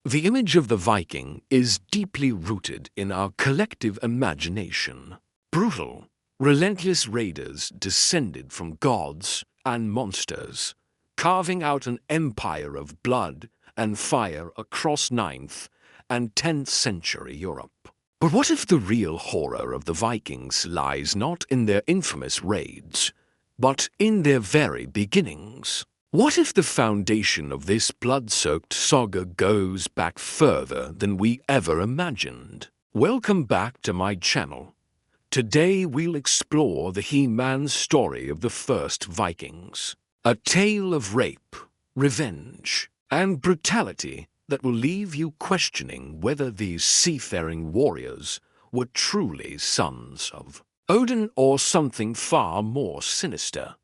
The image of the Viking is deeply rooted in our collective imagination. Brutal, relentless raiders descended from gods and monsters, carving out an empire of blood and fire across 9th and 10th century Europe. But what if the real horror of the Vikings lies not in their infamous raids, but in their very beginnings? What if the foundation of this blood-soaked saga goes back further than we ever imagined? Welcome back to my channel. Today we'll explore the He-Man story of the first Vikings. A tale of rape, revenge, and brutality that will leave you questioning whether these seafaring warriors were truly sons of Odin or something far more sinister.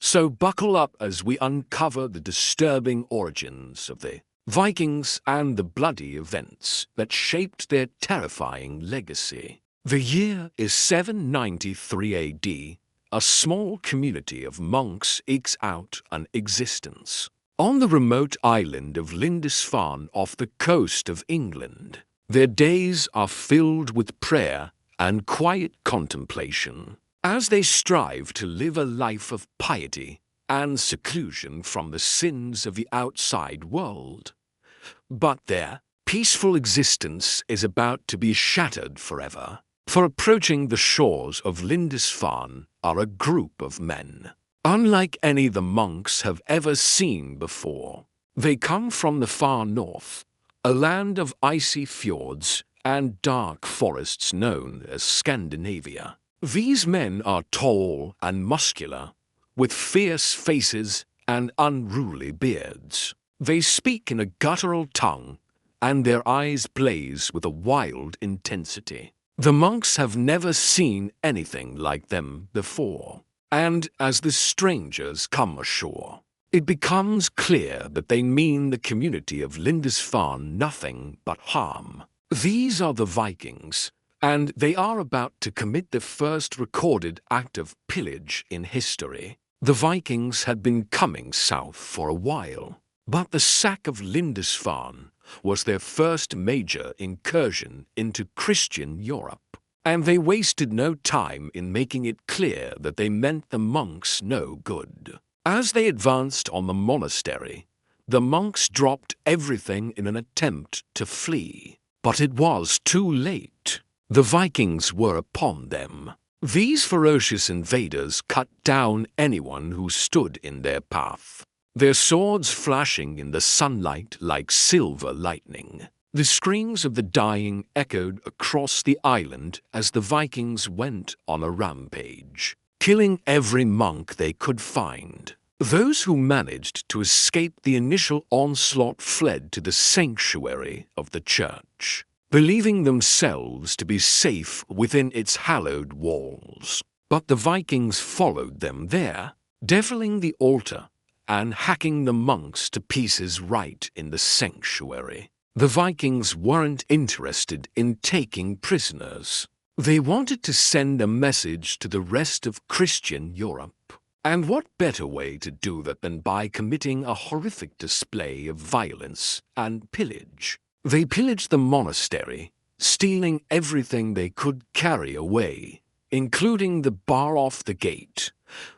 So buckle up as we uncover the disturbing origins of the Vikings and the bloody events that shaped their terrifying legacy. The year is 793 AD. A small community of monks ekes out an existence on the remote island of Lindisfarne off the coast of England. Their days are filled with prayer and quiet contemplation, as they strive to live a life of piety and seclusion from the sins of the outside world. But their peaceful existence is about to be shattered forever, for approaching the shores of Lindisfarne are a group of men, unlike any the monks have ever seen before. They come from the far north, a land of icy fjords and dark forests known as Scandinavia. These men are tall and muscular, with fierce faces and unruly beards. They speak in a guttural tongue, and their eyes blaze with a wild intensity. The monks have never seen anything like them before, and as the strangers come ashore, it becomes clear that they mean the community of Lindisfarne nothing but harm. These are the Vikings, and they are about to commit the first recorded act of pillage in history. The Vikings had been coming south for a while, but the sack of Lindisfarne was their first major incursion into Christian Europe, and they wasted no time in making it clear that they meant the monks no good. As they advanced on the monastery, the monks dropped everything in an attempt to flee. But it was too late. The Vikings were upon them. These ferocious invaders cut down anyone who stood in their path, their swords flashing in the sunlight like silver lightning. The screams of the dying echoed across the island as the Vikings went on a rampage, killing every monk they could find. Those who managed to escape the initial onslaught fled to the sanctuary of the church, believing themselves to be safe within its hallowed walls. But the Vikings followed them there, defiling the altar and hacking the monks to pieces right in the sanctuary. The Vikings weren't interested in taking prisoners. They wanted to send a message to the rest of Christian Europe. And what better way to do that than by committing a horrific display of violence and pillage? They pillaged the monastery, stealing everything they could carry away, including the bar off the gate,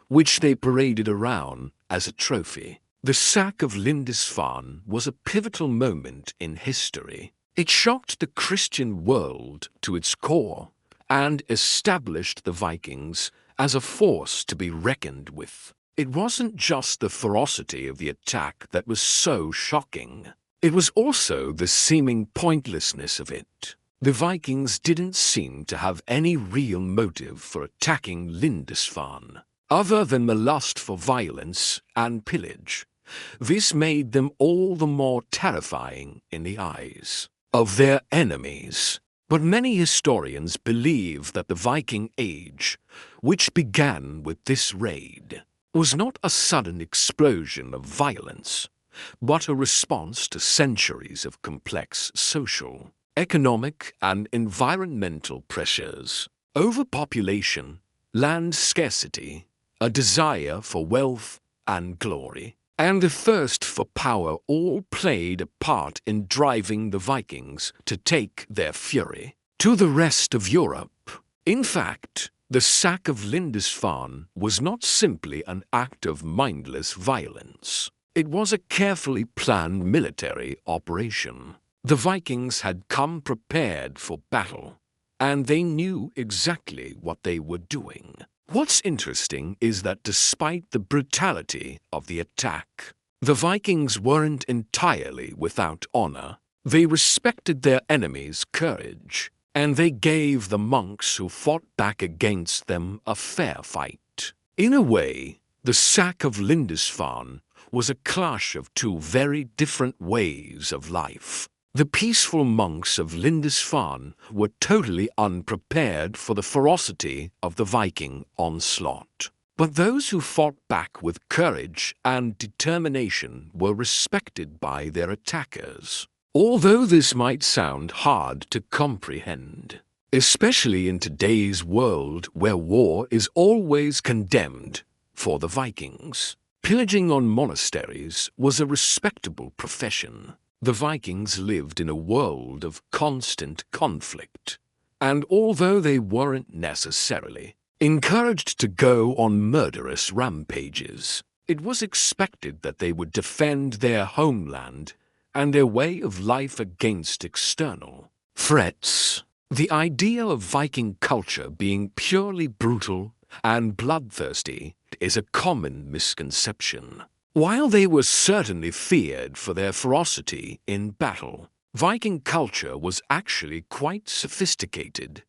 which they paraded around as a trophy. The sack of Lindisfarne was a pivotal moment in history. It shocked the Christian world to its core and established the Vikings as a force to be reckoned with. It wasn't just the ferocity of the attack that was so shocking. It was also the seeming pointlessness of it. The Vikings didn't seem to have any real motive for attacking Lindisfarne, other than the lust for violence and pillage. This made them all the more terrifying in the eyes of their enemies. But many historians believe that the Viking Age, which began with this raid, was not a sudden explosion of violence, but a response to centuries of complex social, economic, and environmental pressures. Overpopulation, land scarcity, a desire for wealth and glory, and the thirst for power all played a part in driving the Vikings to take their fury to the rest of Europe. In fact, the sack of Lindisfarne was not simply an act of mindless violence. It was a carefully planned military operation. The Vikings had come prepared for battle, and they knew exactly what they were doing. What's interesting is that despite the brutality of the attack, the Vikings weren't entirely without honor. They respected their enemies' courage, and they gave the monks who fought back against them a fair fight. In a way, the sack of Lindisfarne was a clash of two very different ways of life. The peaceful monks of Lindisfarne were totally unprepared for the ferocity of the Viking onslaught. But those who fought back with courage and determination were respected by their attackers. Although this might sound hard to comprehend, especially in today's world where war is always condemned for the Vikings, pillaging on monasteries was a respectable profession. The Vikings lived in a world of constant conflict, and although they weren't necessarily encouraged to go on murderous rampages, it was expected that they would defend their homeland and their way of life against external threats. The idea of Viking culture being purely brutal and bloodthirsty is a common misconception. While they were certainly feared for their ferocity in battle, Viking culture was actually quite sophisticated.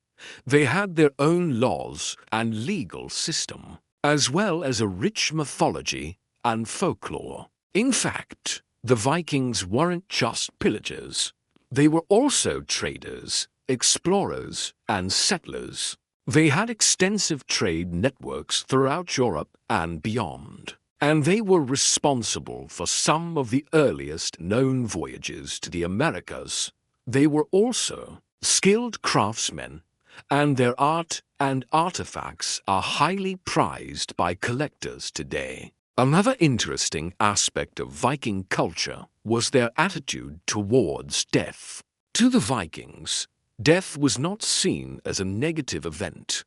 They had their own laws and legal system, as well as a rich mythology and folklore. In fact, the Vikings weren't just pillagers. They were also traders, explorers, and settlers. They had extensive trade networks throughout Europe and beyond, and they were responsible for some of the earliest known voyages to the Americas. They were also skilled craftsmen, and their art and artifacts are highly prized by collectors today. Another interesting aspect of Viking culture was their attitude towards death. To the Vikings, death was not seen as a negative event,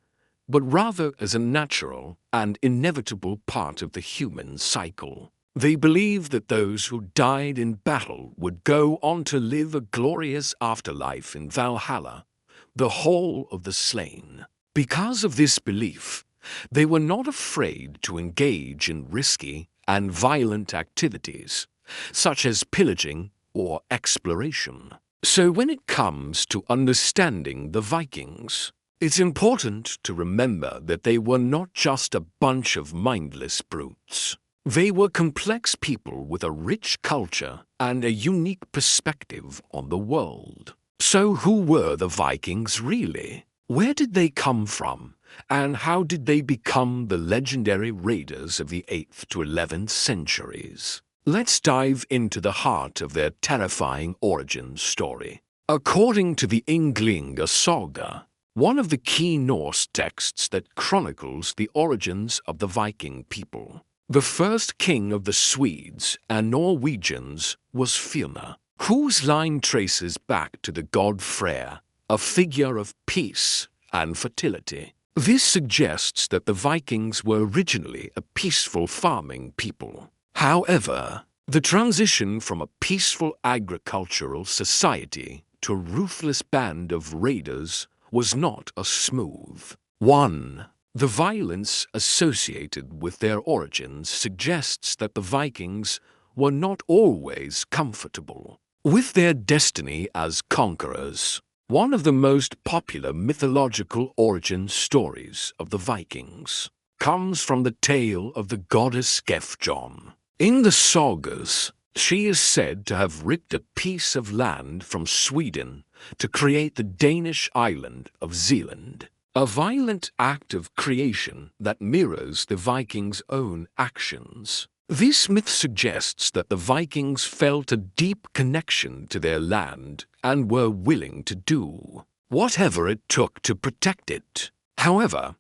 but rather as a natural and inevitable part of the human cycle. They believed that those who died in battle would go on to live a glorious afterlife in Valhalla, the hall of the slain. Because of this belief, they were not afraid to engage in risky and violent activities, such as pillaging or exploration. So when it comes to understanding the Vikings, it's important to remember that they were not just a bunch of mindless brutes. They were complex people with a rich culture and a unique perspective on the world. So who were the Vikings really? Where did they come from? And how did they become the legendary raiders of the 8th to 11th centuries? Let's dive into the heart of their terrifying origin story. According to the Ynglinga Saga, one of the key Norse texts that chronicles the origins of the Viking people, the first king of the Swedes and Norwegians was Fjölnir, whose line traces back to the god Freyr, a figure of peace and fertility. This suggests that the Vikings were originally a peaceful farming people. However, the transition from a peaceful agricultural society to a ruthless band of raiders was not a smooth one. The violence associated with their origins suggests that the Vikings were not always comfortable with their destiny as conquerors. One of the most popular mythological origin stories of the Vikings comes from the tale of the goddess Gefjon. In the sagas, she is said to have ripped a piece of land from Sweden to create the Danish island of Zealand, a violent act of creation that mirrors the Vikings' own actions. This myth suggests that the Vikings felt a deep connection to their land and were willing to do whatever it took to protect it. However,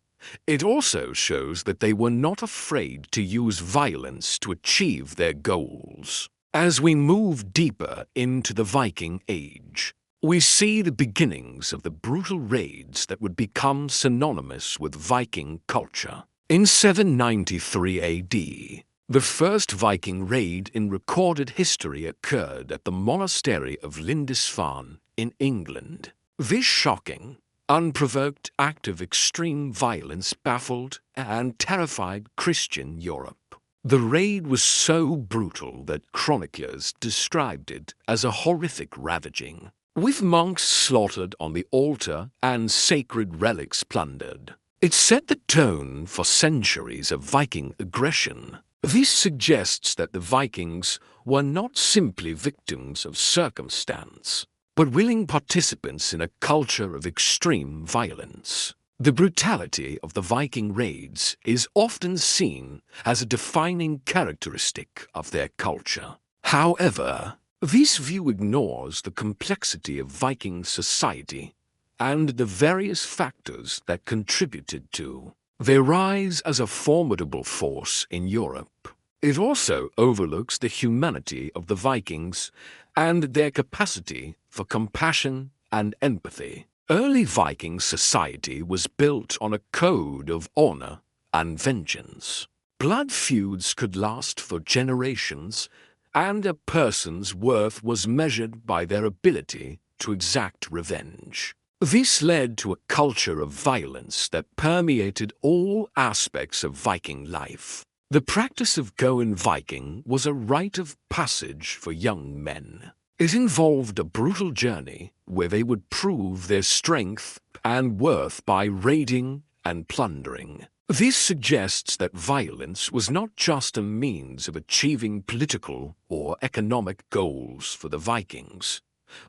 It also shows that they were not afraid to use violence to achieve their goals. As we move deeper into the Viking Age, we see the beginnings of the brutal raids that would become synonymous with Viking culture. In 793 AD, the first Viking raid in recorded history occurred at the monastery of Lindisfarne in England. This shocking, unprovoked act of extreme violence baffled and terrified Christian Europe. The raid was so brutal that chroniclers described it as a horrific ravaging, with monks slaughtered on the altar and sacred relics plundered. It set the tone for centuries of Viking aggression. This suggests that the Vikings were not simply victims of circumstance, but willing participants in a culture of extreme violence. The brutality of the Viking raids is often seen as a defining characteristic of their culture. However, this view ignores the complexity of Viking society and the various factors that contributed to their rise as a formidable force in Europe. It also overlooks the humanity of the Vikings and their capacity for compassion and empathy. Early Viking society was built on a code of honor and vengeance. Blood feuds could last for generations, and a person's worth was measured by their ability to exact revenge. This led to a culture of violence that permeated all aspects of Viking life. The practice of going Viking was a rite of passage for young men. It involved a brutal journey where they would prove their strength and worth by raiding and plundering. This suggests that violence was not just a means of achieving political or economic goals for the Vikings,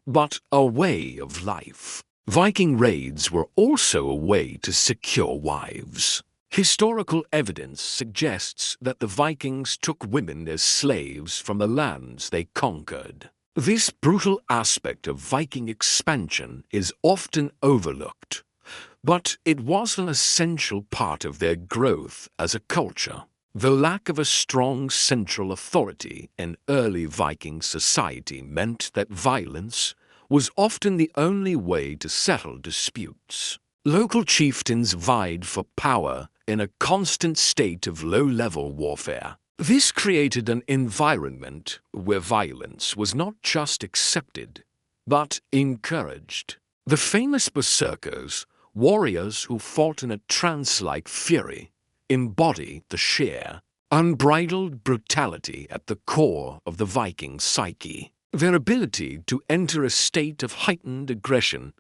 but a way of life. Viking raids were also a way to secure wives. Historical evidence suggests that the Vikings took women as slaves from the lands they conquered. This brutal aspect of Viking expansion is often overlooked, but it was an essential part of their growth as a culture. The lack of a strong central authority in early Viking society meant that violence was often the only way to settle disputes. Local chieftains vied for power in a constant state of low-level warfare. This created an environment where violence was not just accepted, but encouraged. The famous berserkers, warriors who fought in a trance-like fury, embody the sheer, unbridled brutality at the core of the Viking psyche. Their ability to enter a state of heightened aggression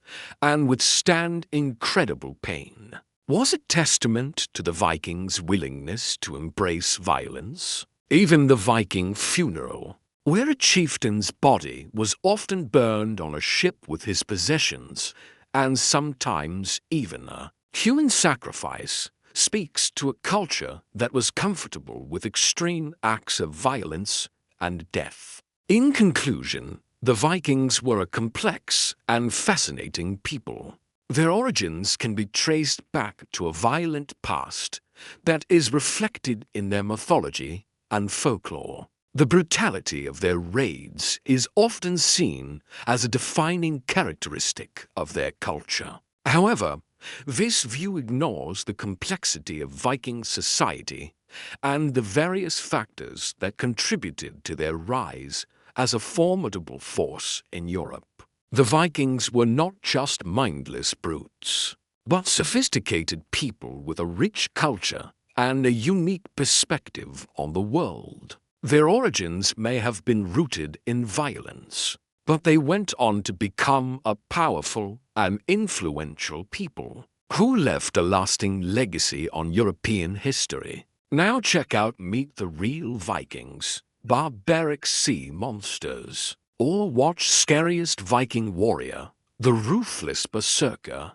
and withstand incredible pain was a testament to the Vikings' willingness to embrace violence. Even the Viking funeral, where a chieftain's body was often burned on a ship with his possessions, and sometimes even a human sacrifice, speaks to a culture that was comfortable with extreme acts of violence and death. In conclusion, the Vikings were a complex and fascinating people. Their origins can be traced back to a violent past that is reflected in their mythology and folklore. The brutality of their raids is often seen as a defining characteristic of their culture. However, this view ignores the complexity of Viking society and the various factors that contributed to their rise as a formidable force in Europe. The Vikings were not just mindless brutes, but sophisticated people with a rich culture and a unique perspective on the world. Their origins may have been rooted in violence, but they went on to become a powerful and influential people who left a lasting legacy on European history. Now check out Meet the Real Vikings, Barbaric Sea Monsters, or watch Scariest Viking Warrior, the Ruthless Berserker.